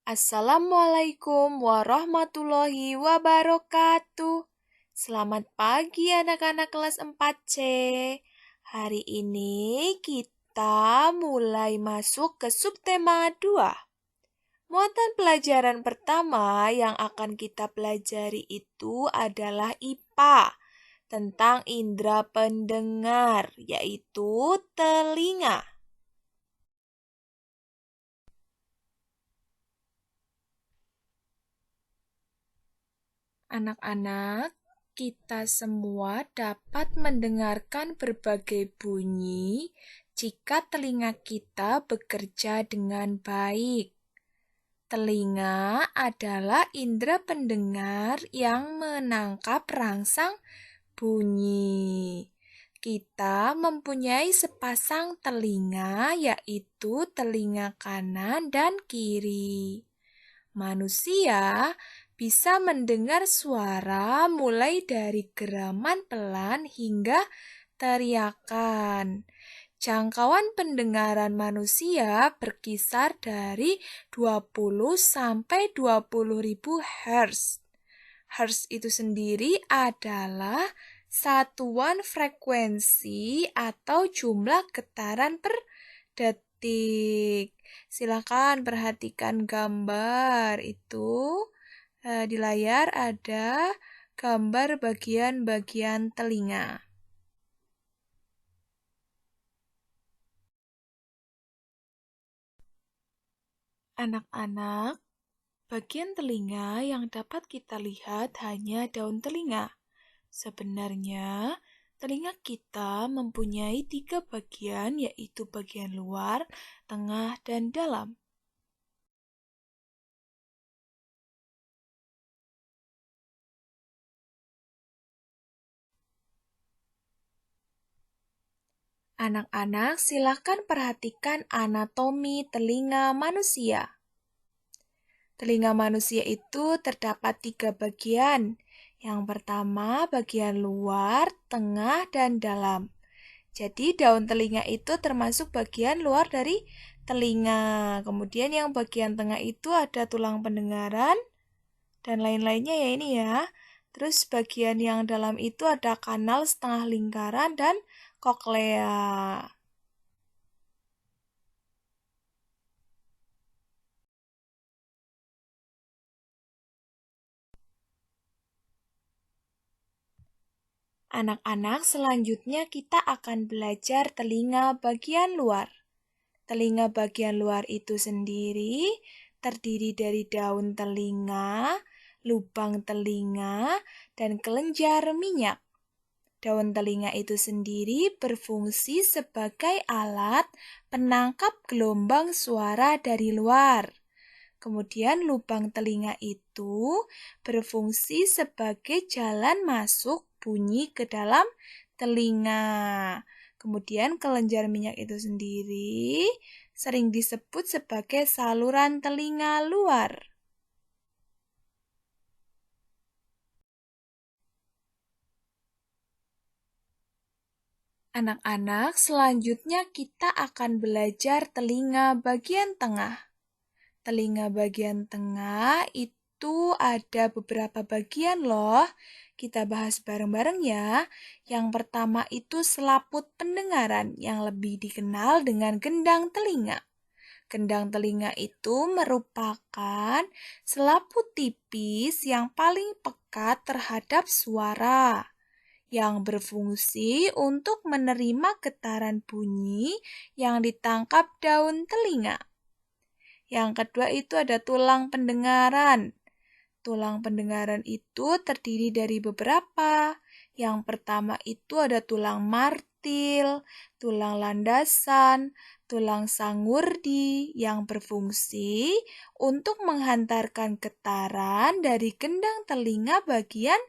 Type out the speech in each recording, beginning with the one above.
Assalamualaikum warahmatullahi wabarakatuh. Selamat pagi anak-anak kelas 4C. Hari ini kita mulai masuk ke subtema 2. Muatan pelajaran pertama yang akan kita pelajari itu adalah IPA tentang indera pendengar, yaitu telinga. Anak-anak, kita semua dapat mendengarkan berbagai bunyi jika telinga kita bekerja dengan baik. Telinga adalah indera pendengar yang menangkap rangsang bunyi. Kita mempunyai sepasang telinga, yaitu telinga kanan dan kiri. Manusia bisa mendengar suara mulai dari geraman pelan hingga teriakan. Jangkauan pendengaran manusia berkisar dari 20 sampai 20.000 Hz. Hertz itu sendiri adalah satuan frekuensi atau jumlah getaran per detik. Silakan perhatikan gambar itu. Di layar ada gambar bagian-bagian telinga. Anak-anak, bagian telinga yang dapat kita lihat hanya daun telinga. Sebenarnya, telinga kita mempunyai 3 bagian, yaitu bagian luar, tengah, dan dalam. Anak-anak, silakan perhatikan anatomi telinga manusia. Telinga manusia itu terdapat 3 bagian. Yang pertama, bagian luar, tengah, dan dalam. Jadi, daun telinga itu termasuk bagian luar dari telinga. Kemudian yang bagian tengah itu ada tulang pendengaran, dan lain-lainnya ya ini ya. Terus bagian yang dalam itu ada kanal setengah lingkaran dan koklea. Anak-anak, selanjutnya kita akan belajar telinga bagian luar. Telinga bagian luar itu sendiri terdiri dari daun telinga, lubang telinga, dan kelenjar minyak. Daun telinga itu sendiri berfungsi sebagai alat penangkap gelombang suara dari luar. Kemudian lubang telinga itu berfungsi sebagai jalan masuk bunyi ke dalam telinga. Kemudian kelenjar minyak itu sendiri sering disebut sebagai saluran telinga luar. Anak-anak, selanjutnya kita akan belajar telinga bagian tengah. Telinga bagian tengah itu ada beberapa bagian loh. Kita bahas bareng-bareng ya. Yang pertama itu selaput pendengaran yang lebih dikenal dengan gendang telinga. Gendang telinga itu merupakan selaput tipis yang paling pekat terhadap suara, yang berfungsi untuk menerima getaran bunyi yang ditangkap daun telinga. Yang kedua itu ada tulang pendengaran. Tulang pendengaran itu terdiri dari beberapa. Yang pertama itu ada tulang martil, tulang landasan, tulang sangurdi yang berfungsi untuk menghantarkan getaran dari gendang telinga bagian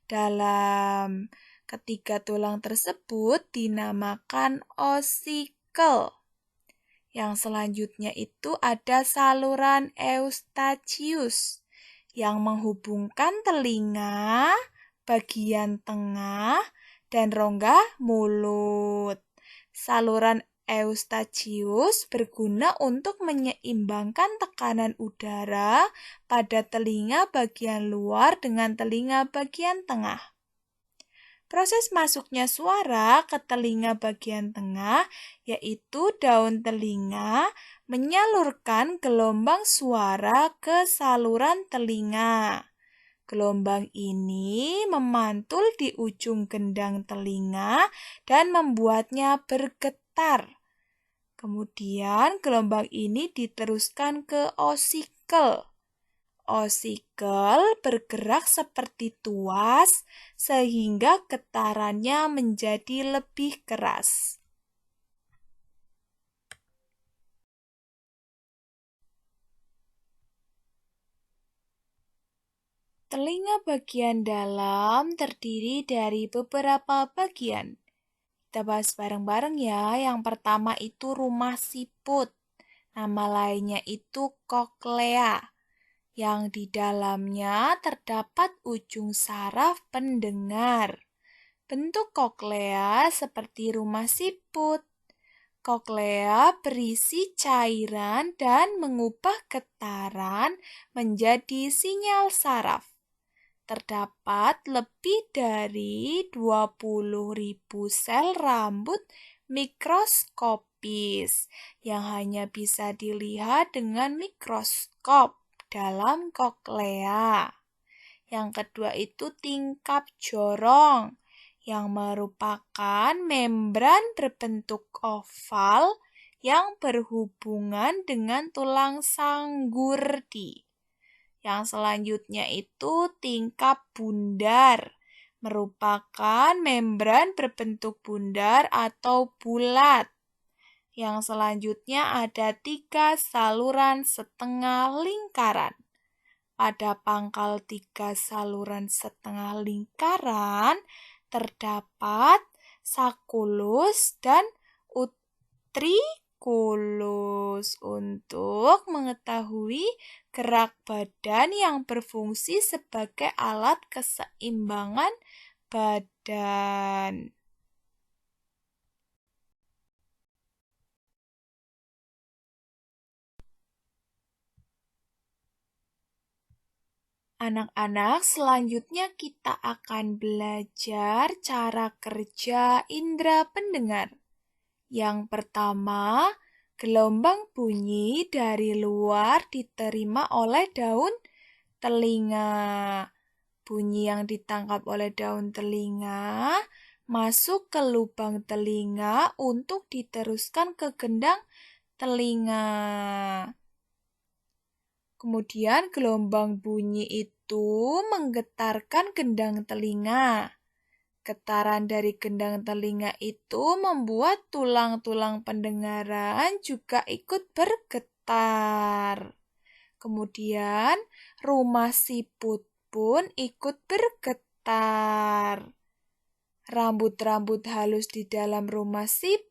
dalam. Ketiga tulang tersebut dinamakan osikel. Yang selanjutnya itu ada saluran eustachius yang menghubungkan telinga bagian tengah dan rongga mulut. Saluran Eustachius berguna untuk menyeimbangkan tekanan udara pada telinga bagian luar dengan telinga bagian tengah. Proses masuknya suara ke telinga bagian tengah, yaitu daun telinga, menyalurkan gelombang suara ke saluran telinga. Gelombang ini memantul di ujung gendang telinga dan membuatnya bergetar. Kemudian gelombang ini diteruskan ke osikel. Osikel bergerak seperti tuas sehingga getarannya menjadi lebih keras. Telinga bagian dalam terdiri dari beberapa bagian. Kita bahas bareng-bareng ya. Yang pertama itu rumah siput. Nama lainnya itu koklea. Yang di dalamnya terdapat ujung saraf pendengar. Bentuk koklea seperti rumah siput. Koklea berisi cairan dan mengubah getaran menjadi sinyal saraf. Terdapat lebih dari 20.000 sel rambut mikroskopis yang hanya bisa dilihat dengan mikroskop dalam koklea. Yang kedua itu tingkap jorong, yang merupakan membran berbentuk oval yang berhubungan dengan tulang sanggurdi. Yang selanjutnya itu tingkap bundar, merupakan membran berbentuk bundar atau bulat. Yang selanjutnya ada 3 saluran setengah lingkaran. Pada pangkal 3 saluran setengah lingkaran terdapat sakulus dan utriculus untuk mengetahui gerak badan yang berfungsi sebagai alat keseimbangan badan. Anak-anak, selanjutnya kita akan belajar cara kerja indera pendengar. Yang pertama, gelombang bunyi dari luar diterima oleh daun telinga. Bunyi yang ditangkap oleh daun telinga masuk ke lubang telinga untuk diteruskan ke gendang telinga. Kemudian gelombang bunyi itu menggetarkan gendang telinga. Getaran dari gendang telinga itu membuat tulang-tulang pendengaran juga ikut bergetar. Kemudian rumah siput pun ikut bergetar. Rambut-rambut halus di dalam rumah siput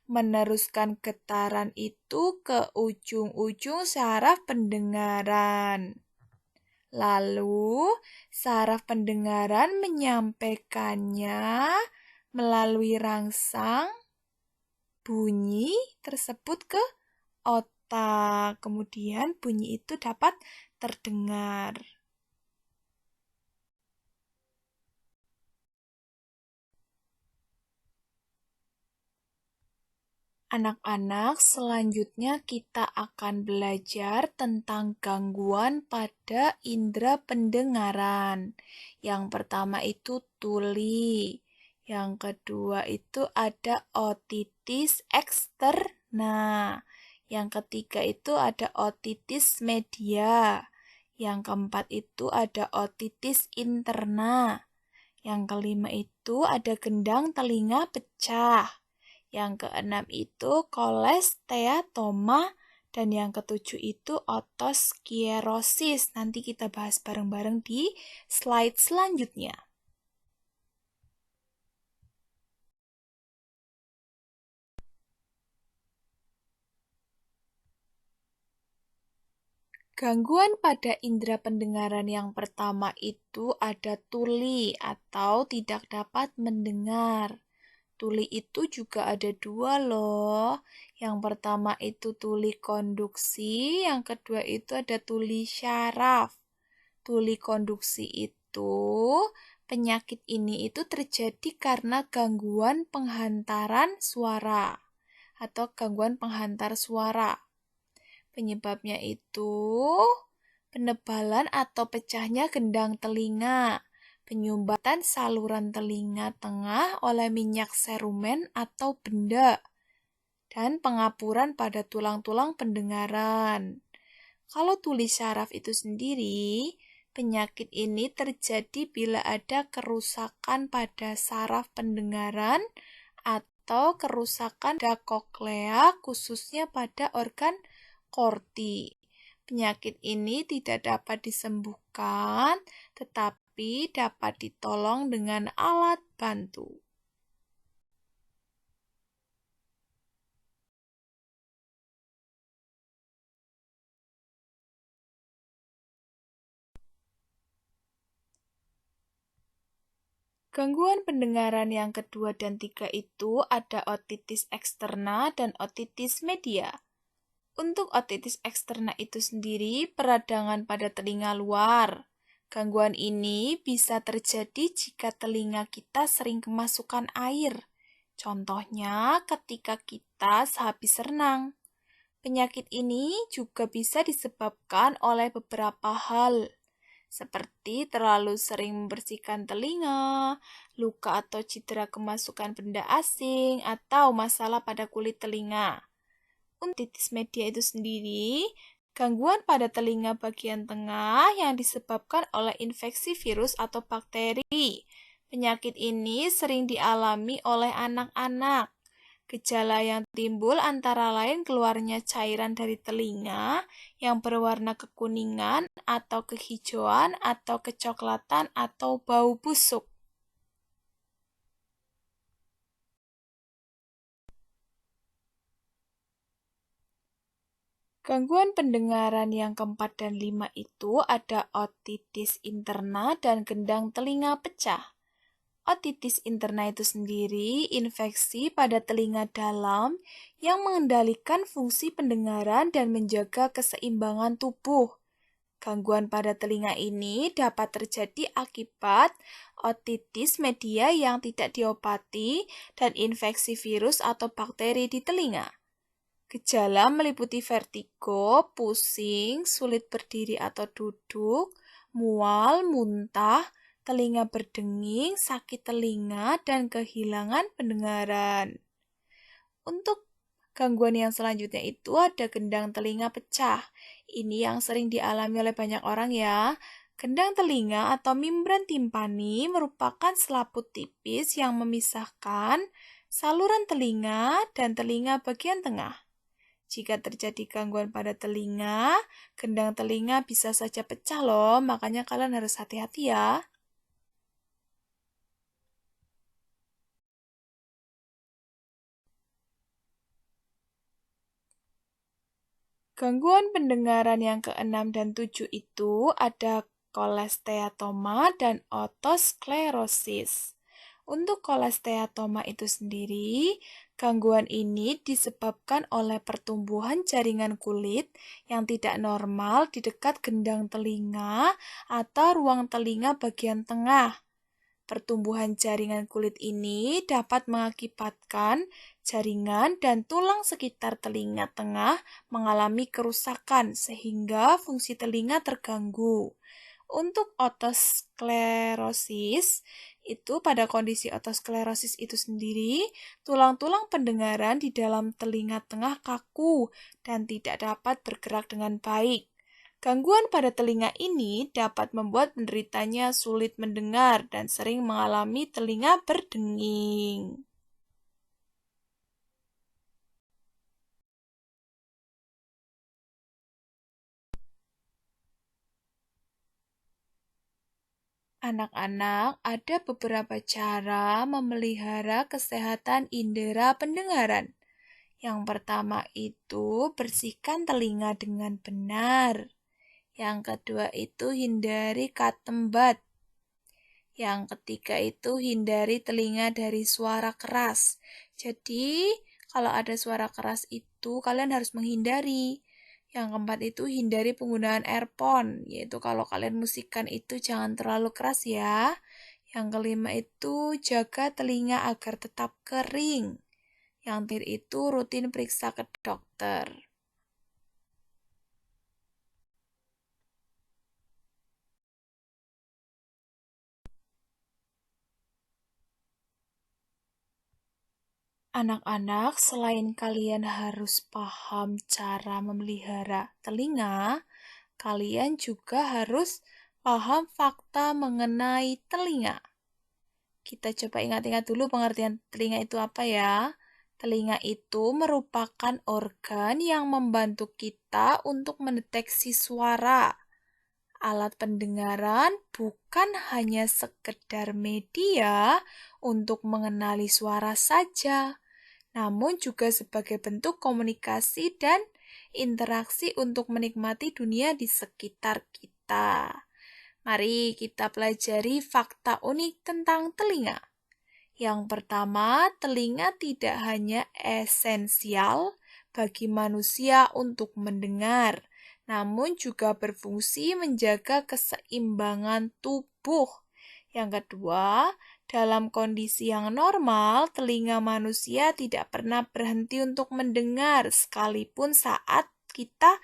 meneruskan getaran itu ke ujung-ujung saraf pendengaran. Lalu, saraf pendengaran menyampaikannya melalui rangsang bunyi tersebut ke otak. Kemudian bunyi itu dapat terdengar. Anak-anak, selanjutnya kita akan belajar tentang gangguan pada indera pendengaran. Yang pertama itu tuli. Yang kedua itu ada otitis eksterna. Yang ketiga itu ada otitis media. Yang keempat itu ada otitis interna. Yang kelima itu ada gendang telinga pecah. Yang keenam itu kolesteatoma, dan yang ketujuh itu otosklerosis. Nanti kita bahas bareng-bareng di slide selanjutnya. Gangguan pada indera pendengaran yang pertama itu ada tuli atau tidak dapat mendengar. Tuli itu juga ada dua loh. Yang pertama itu tuli konduksi, yang kedua itu ada tuli syaraf. Tuli konduksi itu, penyakit ini itu terjadi karena gangguan penghantaran suara atau gangguan penghantar suara. Penyebabnya itu penebalan atau pecahnya gendang telinga, penyumbatan saluran telinga tengah oleh minyak serumen atau benda, dan pengapuran pada tulang-tulang pendengaran. Kalau tuli syaraf itu sendiri, penyakit ini terjadi bila ada kerusakan pada saraf pendengaran atau kerusakan pada koklea, khususnya pada organ korti. Penyakit ini tidak dapat disembuhkan, tetapi dapat ditolong dengan alat bantu. Gangguan pendengaran yang kedua dan tiga itu ada otitis eksterna dan otitis media. Untuk otitis eksterna itu sendiri peradangan pada telinga luar. Gangguan ini bisa terjadi jika telinga kita sering kemasukan air. Contohnya ketika kita sehabis renang. Penyakit ini juga bisa disebabkan oleh beberapa hal, seperti terlalu sering membersihkan telinga, luka atau cedera kemasukan benda asing, atau masalah pada kulit telinga. Otitis media itu sendiri, gangguan pada telinga bagian tengah yang disebabkan oleh infeksi virus atau bakteri. Penyakit ini sering dialami oleh anak-anak. Gejala yang timbul antara lain keluarnya cairan dari telinga yang berwarna kekuningan atau kehijauan atau kecoklatan atau bau busuk. Gangguan pendengaran yang keempat dan lima itu ada otitis interna dan gendang telinga pecah. Otitis interna itu sendiri infeksi pada telinga dalam yang mengendalikan fungsi pendengaran dan menjaga keseimbangan tubuh. Gangguan pada telinga ini dapat terjadi akibat otitis media yang tidak diobati dan infeksi virus atau bakteri di telinga. Gejala meliputi vertigo, pusing, sulit berdiri atau duduk, mual, muntah, telinga berdenging, sakit telinga, dan kehilangan pendengaran. Untuk gangguan yang selanjutnya itu ada gendang telinga pecah. Ini yang sering dialami oleh banyak orang ya. Gendang telinga atau membran timpani merupakan selaput tipis yang memisahkan saluran telinga dan telinga bagian tengah. Jika terjadi gangguan pada telinga, gendang telinga bisa saja pecah loh, makanya kalian harus hati-hati ya. Gangguan pendengaran yang ke-6 dan 7 itu ada kolesteatoma dan otosklerosis. Untuk kolesteatoma itu sendiri, gangguan ini disebabkan oleh pertumbuhan jaringan kulit yang tidak normal di dekat gendang telinga atau ruang telinga bagian tengah. Pertumbuhan jaringan kulit ini dapat mengakibatkan jaringan dan tulang sekitar telinga tengah mengalami kerusakan sehingga fungsi telinga terganggu. Untuk otosklerosis, itu pada kondisi otosklerosis itu sendiri, tulang-tulang pendengaran di dalam telinga tengah kaku dan tidak dapat bergerak dengan baik. Gangguan pada telinga ini dapat membuat penderitanya sulit mendengar dan sering mengalami telinga berdenging. Anak-anak, ada beberapa cara memelihara kesehatan indera pendengaran. Yang pertama itu bersihkan telinga dengan benar. Yang kedua itu hindari katembat. Yang ketiga itu hindari telinga dari suara keras. Jadi, kalau ada suara keras itu kalian harus menghindari. Yang keempat itu hindari penggunaan earphone, yaitu kalau kalian musikan itu jangan terlalu keras ya. Yang kelima itu jaga telinga agar tetap kering. Yang terakhir itu rutin periksa ke dokter. Anak-anak, selain kalian harus paham cara memelihara telinga, kalian juga harus paham fakta mengenai telinga. Kita coba ingat-ingat dulu pengertian telinga itu apa ya. Telinga itu merupakan organ yang membantu kita untuk mendeteksi suara. Alat pendengaran bukan hanya sekedar media untuk mengenali suara saja, namun juga sebagai bentuk komunikasi dan interaksi untuk menikmati dunia di sekitar kita. Mari kita pelajari fakta unik tentang telinga. Yang pertama, telinga tidak hanya esensial bagi manusia untuk mendengar, namun juga berfungsi menjaga keseimbangan tubuh. Yang kedua, dalam kondisi yang normal, telinga manusia tidak pernah berhenti untuk mendengar, sekalipun saat kita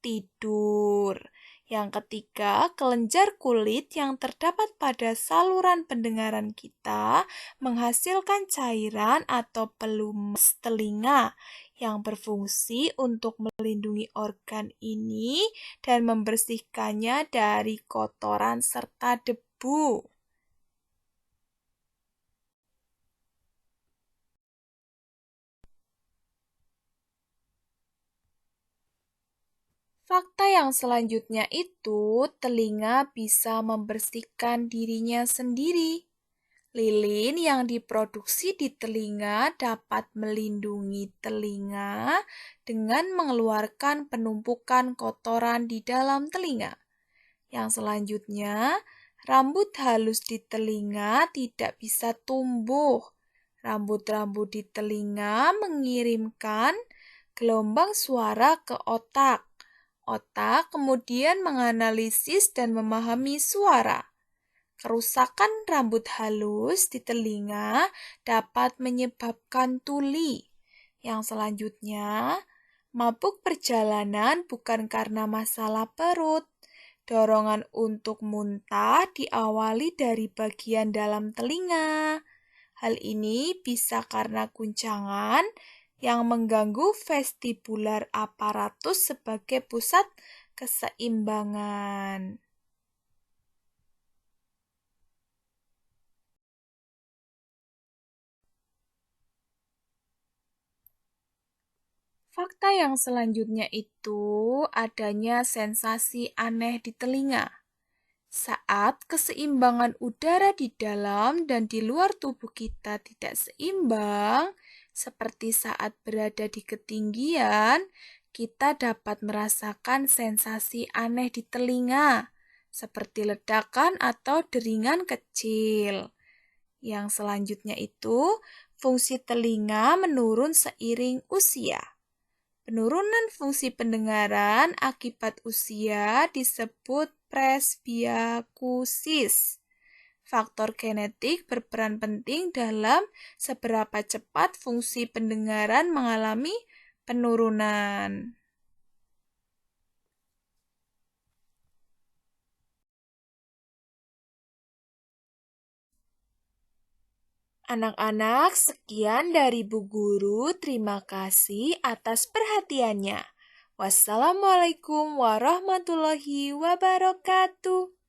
tidur. Yang ketiga, kelenjar kulit yang terdapat pada saluran pendengaran kita menghasilkan cairan atau pelumas telinga yang berfungsi untuk melindungi organ ini dan membersihkannya dari kotoran serta debu. Fakta yang selanjutnya itu, telinga bisa membersihkan dirinya sendiri. Lilin yang diproduksi di telinga dapat melindungi telinga dengan mengeluarkan penumpukan kotoran di dalam telinga. Yang selanjutnya, rambut halus di telinga tidak bisa tumbuh. Rambut-rambut di telinga mengirimkan gelombang suara ke otak. Otak kemudian menganalisis dan memahami suara. Kerusakan rambut halus di telinga dapat menyebabkan tuli. Yang selanjutnya, mabuk perjalanan bukan karena masalah perut. Dorongan untuk muntah diawali dari bagian dalam telinga. Hal ini bisa karena guncangan yang mengganggu vestibular aparatus sebagai pusat keseimbangan. Fakta yang selanjutnya itu adanya sensasi aneh di telinga. Saat keseimbangan udara di dalam dan di luar tubuh kita tidak seimbang, seperti saat berada di ketinggian, kita dapat merasakan sensasi aneh di telinga, seperti ledakan atau deringan kecil. Yang selanjutnya itu, fungsi telinga menurun seiring usia. Penurunan fungsi pendengaran akibat usia disebut presbiakusis. Faktor genetik berperan penting dalam seberapa cepat fungsi pendengaran mengalami penurunan. Anak-anak, sekian dari Bu Guru. Terima kasih atas perhatiannya. Wassalamualaikum warahmatullahi wabarakatuh.